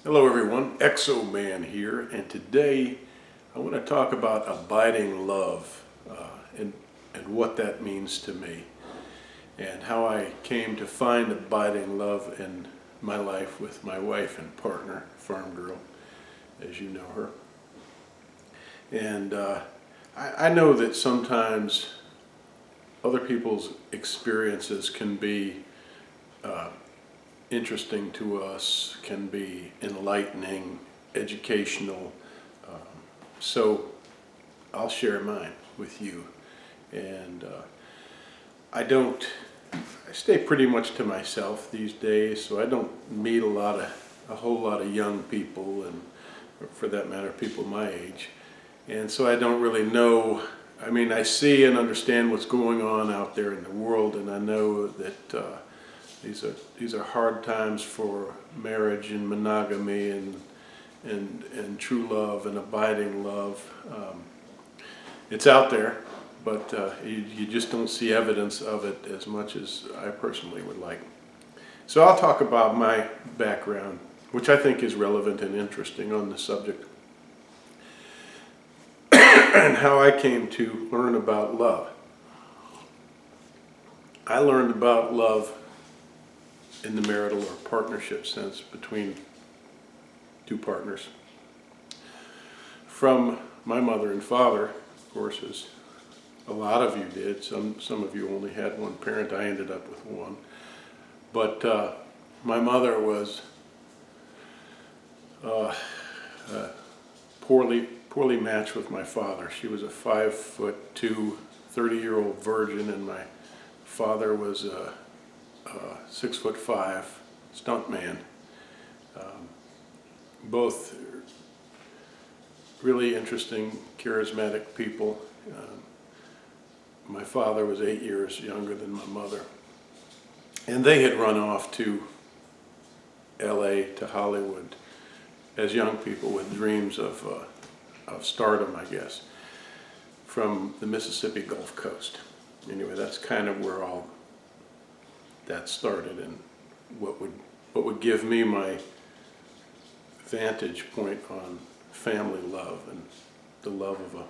Hello everyone, Exo Man here, and today I want to talk about abiding love and what that means to me, and how I came to find abiding love in my life with my wife and partner, Farm Girl, as you know her. And I know that sometimes other people's experiences can be interesting to us, can be enlightening, educational. So I'll share mine with you. And I stay pretty much to myself these days, so I don't meet a whole lot of young people, and for that matter, people my age. And so I don't really know. I mean, I see and understand what's going on out there in the world, and I know that these are hard times for marriage and monogamy and true love and abiding love. It's out there, but you just don't see evidence of it as much as I personally would like. So I'll talk about my background, which I think is relevant and interesting on the subject, and how I came to learn about love. I learned about love in the marital or partnership sense between two partners from my mother and father, of course, as a lot of you did. Some of you only had one parent. I ended up with one. But my mother was poorly matched with my father. She was a 5'2", 30-year-old virgin, and my father was a 6'5" stuntman. Both really interesting, charismatic people. My father was 8 years younger than my mother, and they had run off to LA, to Hollywood, as young people with dreams of stardom, I guess, from the Mississippi Gulf Coast. Anyway, that's kind of where all that started, and what would give me my vantage point on family love and the love of a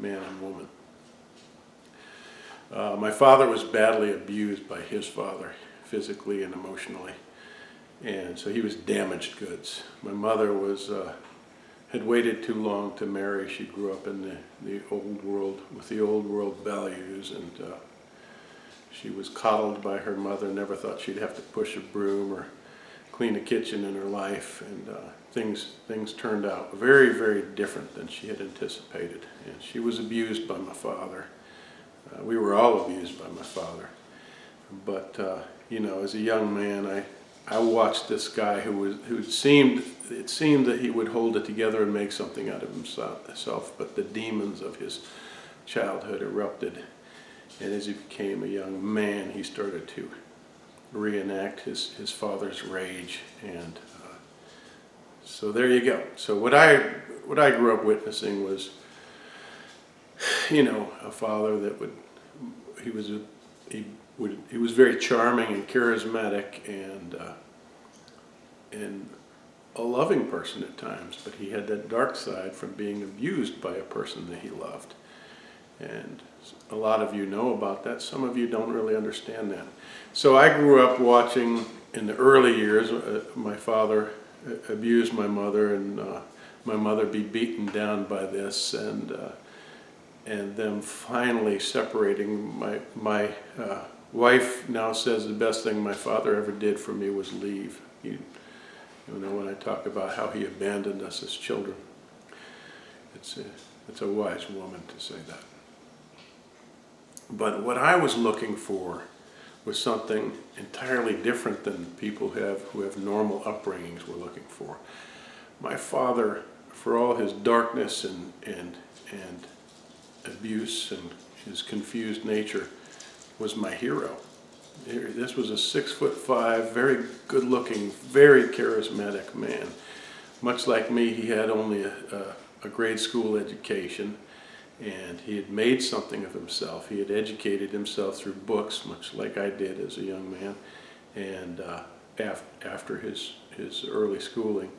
man and woman. My father was badly abused by his father, physically and emotionally, and so he was damaged goods. My mother had waited too long to marry. She grew up in the old world with the old world values, and she was coddled by her mother, never thought she'd have to push a broom or clean a kitchen in her life, and things turned out very, very different than she had anticipated. And she was abused by my father. We were all abused by my father. But as a young man, I watched this guy it seemed that he would hold it together and make something out of himself, but the demons of his childhood erupted. And as he became a young man, he started to reenact his father's rage. And so there you go. So what I grew up witnessing was, a father that he was very charming and charismatic and a loving person at times, but he had that dark side from being abused by a person that he loved. And a lot of you know about that. Some of you don't really understand that. So I grew up watching, in the early years, my father abused my mother, and my mother be beaten down by this, and them finally separating. My wife now says the best thing my father ever did for me was leave. When I talk about how he abandoned us as children, it's a wise woman to say that. But what I was looking for was something entirely different than people who have normal upbringings were looking for. My father, for all his darkness and abuse and his confused nature, was my hero. This was a 6'5", very good-looking, very charismatic man. Much like me, he had only a grade school education, and he had made something of himself. He had educated himself through books, much like I did as a young man, and after his early schooling.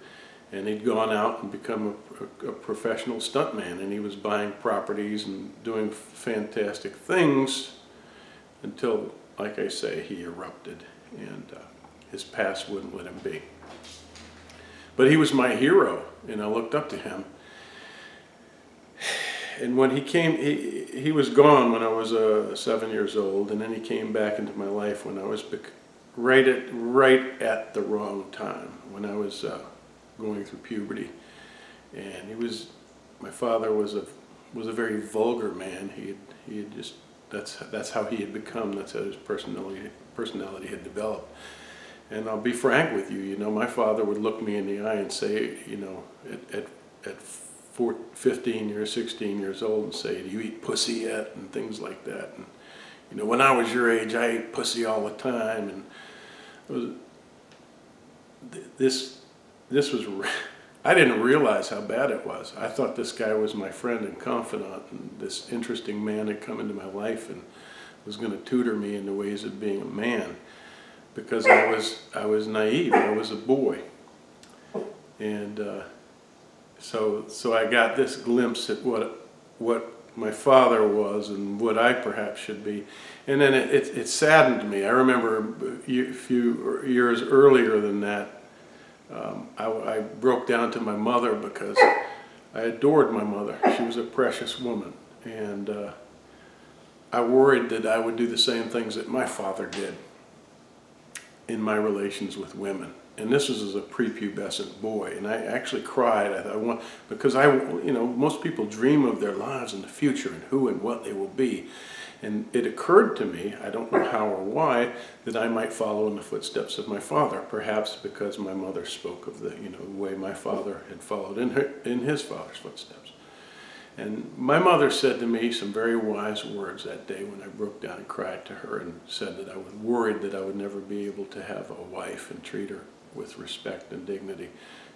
And he'd gone out and become a professional stuntman, and he was buying properties and doing fantastic things until, like I say, he erupted, and his past wouldn't let him be. But he was my hero, and I looked up to him. And when he came, he was gone when I was 7 years old, and then he came back into my life when I was right at the wrong time, when I was going through puberty. And my father was a very vulgar man. He had just, that's how he had become. That's how his personality had developed. And I'll be frank with you, my father would look me in the eye and say, at 15 or 16 years old, and say, "Do you eat pussy yet?" and things like that. And when I was your age, I ate pussy all the time. And this was, I didn't realize how bad it was. I thought this guy was my friend and confidant, and this interesting man had come into my life and was going to tutor me in the ways of being a man, because I was naive. I was a boy, and so I got this glimpse at what my father was and what I perhaps should be. And then it saddened me. I remember a few years earlier than that, I broke down to my mother because I adored my mother. She was a precious woman, and I worried that I would do the same things that my father did in my relations with women. And this was as a prepubescent boy, and I actually cried. Because most people dream of their lives in the future and who and what they will be. And it occurred to me, I don't know how or why, that I might follow in the footsteps of my father, perhaps because my mother spoke of the way my father had followed in his father's footsteps. And my mother said to me some very wise words that day when I broke down and cried to her, and said that I was worried that I would never be able to have a wife and treat her with respect and dignity.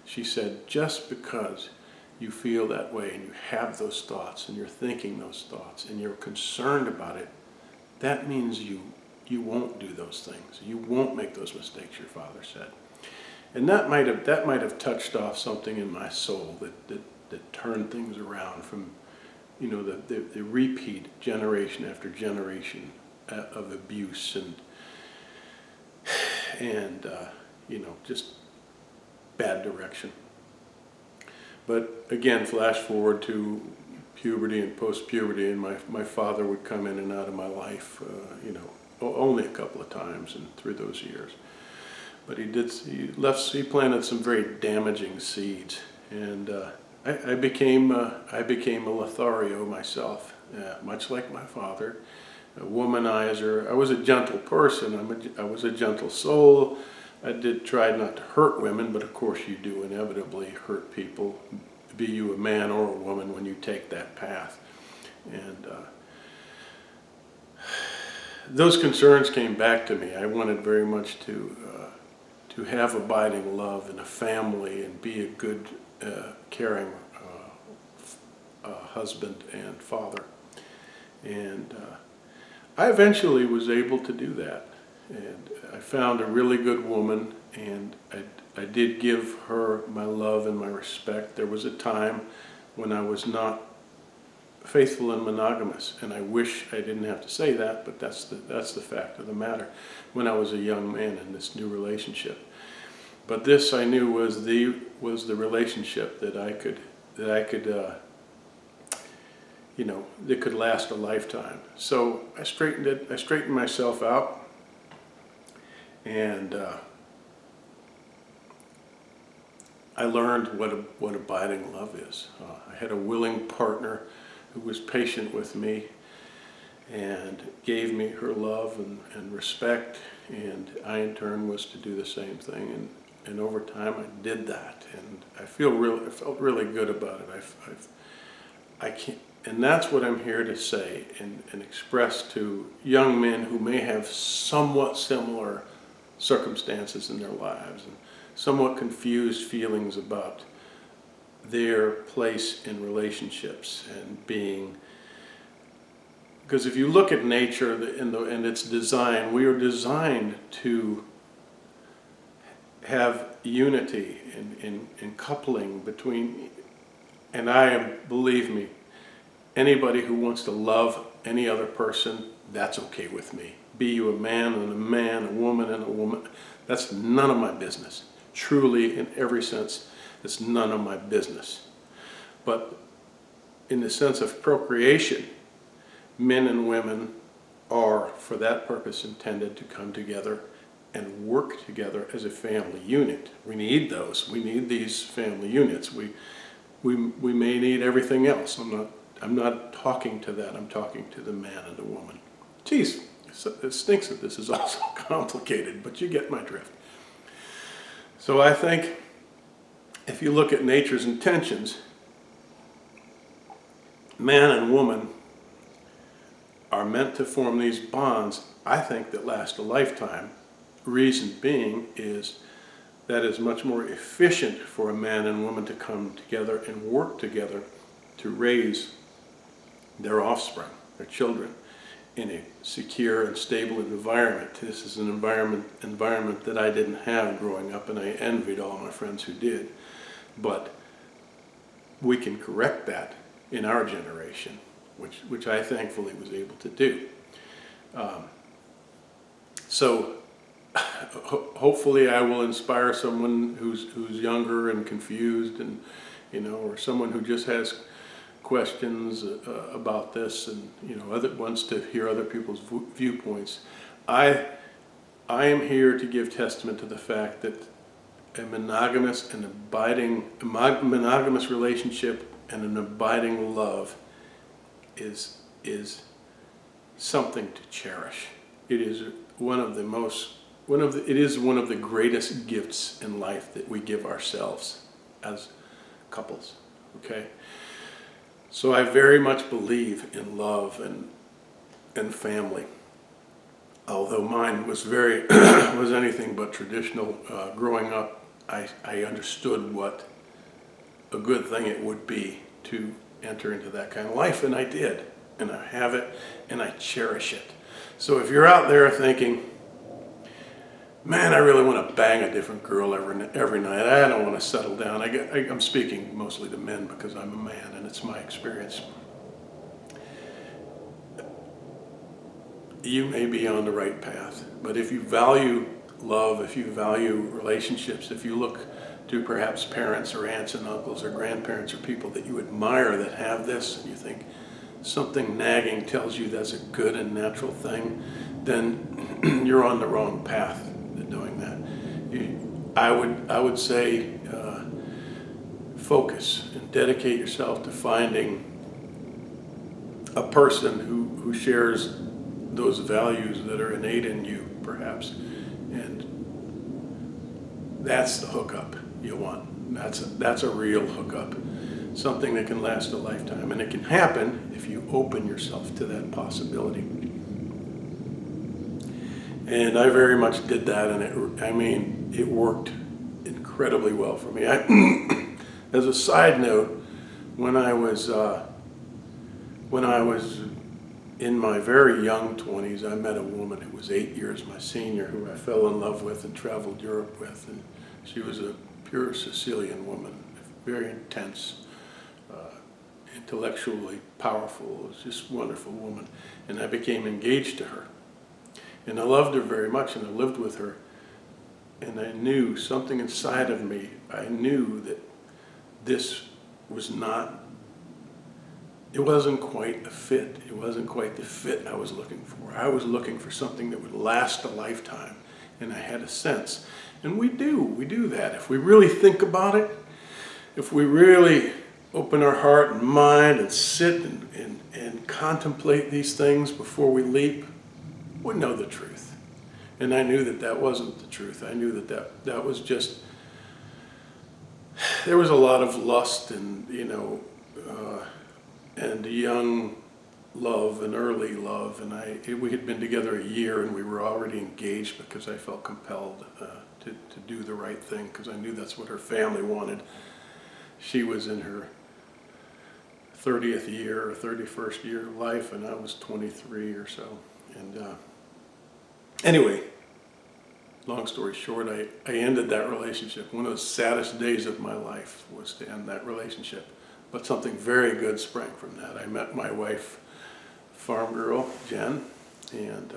She said, "Just because you feel that way and you have those thoughts and you're thinking those thoughts and you're concerned about it, that means you won't do those things. You won't make those mistakes," your father said. And that might have touched off something in my soul that turned things around from the repeat generation after generation of abuse and just bad direction. But again, flash forward to puberty and post-puberty, and my father would come in and out of my life, only a couple of times and through those years. But he planted some very damaging seeds, and I became a Lothario myself, much like my father, a womanizer. I was a gentle person. I was a gentle soul. I try not to hurt women, but of course you do inevitably hurt people, be you a man or a woman, when you take that path. And those concerns came back to me. I wanted very much to have abiding love and a family and be a good, caring husband and father. And I eventually was able to do that. And I found a really good woman, and I did give her my love and my respect. There was a time when I was not faithful and monogamous, and I wish I didn't have to say that, but that's the fact of the matter, when I was a young man in this new relationship. But this, I knew, was the relationship that could last a lifetime. So I straightened myself out. And I learned what abiding love is. I had a willing partner who was patient with me and gave me her love and respect, and I in turn was to do the same thing. And over time I did that, and I felt really good about it. And that's what I'm here to say and express to young men who may have somewhat similar circumstances in their lives and somewhat confused feelings about their place in relationships and being. Because if you look at nature and its design, we are designed to have unity and coupling between, and I am, believe me, anybody who wants to love any other person, that's okay with me. Be you a man and a man, a woman and a woman, that's none of my business. Truly, in every sense, it's none of my business. But in the sense of procreation, men and women are, for that purpose, intended to come together and work together as a family unit. We need those. We need these family units. We may need everything else. I'm not talking to that. I'm talking to the man and the woman. Geez, it stinks that this is also complicated, but you get my drift. So I think if you look at nature's intentions, man and woman are meant to form these bonds, I think, that last a lifetime. Reason being is that it's much more efficient for a man and woman to come together and work together to raise their offspring, their children, in a secure and stable environment. This is an environment that I didn't have growing up, and I envied all my friends who did. But we can correct that in our generation, which I thankfully was able to do. So hopefully I will inspire someone who's younger and confused, and or someone who just has questions about this, and wants to hear other people's viewpoints. I am here to give testament to the fact that a monogamous relationship and an abiding love is something to cherish. It is one of the greatest gifts in life that we give ourselves as couples. Okay, so I very much believe in love and family. Although mine was was anything but traditional. Growing up, I understood what a good thing it would be to enter into that kind of life, and I did, and I have it, and I cherish it. So if you're out there thinking, man, I really want to bang a different girl every night, I don't want to settle down. I'm speaking mostly to men because I'm a man and it's my experience. You may be on the right path, but if you value love, if you value relationships, if you look to perhaps parents or aunts and uncles or grandparents or people that you admire that have this, and you think something nagging tells you that's a good and natural thing, then you're on the wrong path to doing that. I would say focus and dedicate yourself to finding a person who shares those values that are innate in you, perhaps, and that's the hookup you want. That's a real hookup, something that can last a lifetime, and it can happen if you open yourself to that possibility. And I very much did that, and it worked incredibly well for me. As a side note, when I was in my very young 20s, I met a woman who was 8 years my senior, who I fell in love with and traveled Europe with, and she was a pure Sicilian woman, very intense, intellectually powerful. It was just a wonderful woman, and I became engaged to her. And I loved her very much, and I lived with her, and I knew something inside of me, I knew that this was not, it wasn't quite a fit. It wasn't quite the fit I was looking for. I was looking for something that would last a lifetime, and I had a sense. And we do that. If we really think about it, if we really open our heart and mind and sit and contemplate these things before we leap, we know the truth. And I knew that wasn't the truth. I knew that was just, there was a lot of lust and, and young love and early love, and we had been together a year, and we were already engaged because I felt compelled to do the right thing, because I knew that's what her family wanted. She was in her 30th year or 31st year of life, and I was 23 or so. And anyway, long story short, I ended that relationship. One of the saddest days of my life was to end that relationship. But something very good sprang from that. I met my wife, farm girl, Jen, and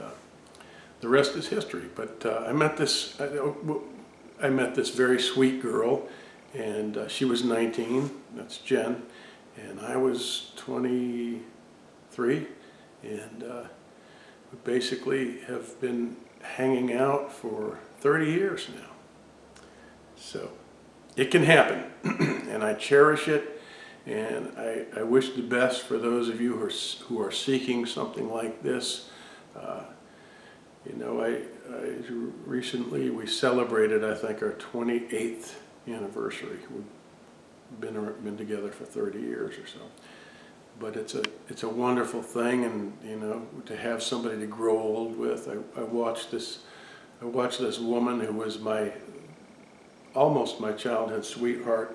the rest is history. But I met this very sweet girl, and she was 19, that's Jen, and I was 23, and we basically have been hanging out for 30 years now. So it can happen, and I cherish it. And I wish the best for those of you who are seeking something like this. Recently we celebrated, I think, our 28th anniversary. We've been together for 30 years or so. But it's a wonderful thing, and to have somebody to grow old with. I watched this woman who was almost my childhood sweetheart,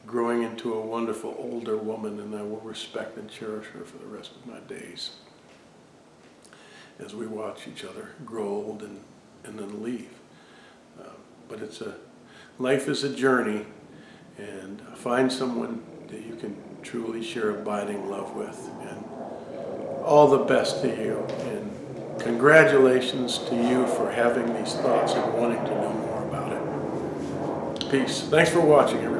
growing into a wonderful older woman, and I will respect and cherish her for the rest of my days as we watch each other grow old and then leave. But life is a journey, and find someone that you can truly share abiding love with. And all the best to you, and congratulations to you for having these thoughts and wanting to know more about it. Peace. Thanks for watching, everybody.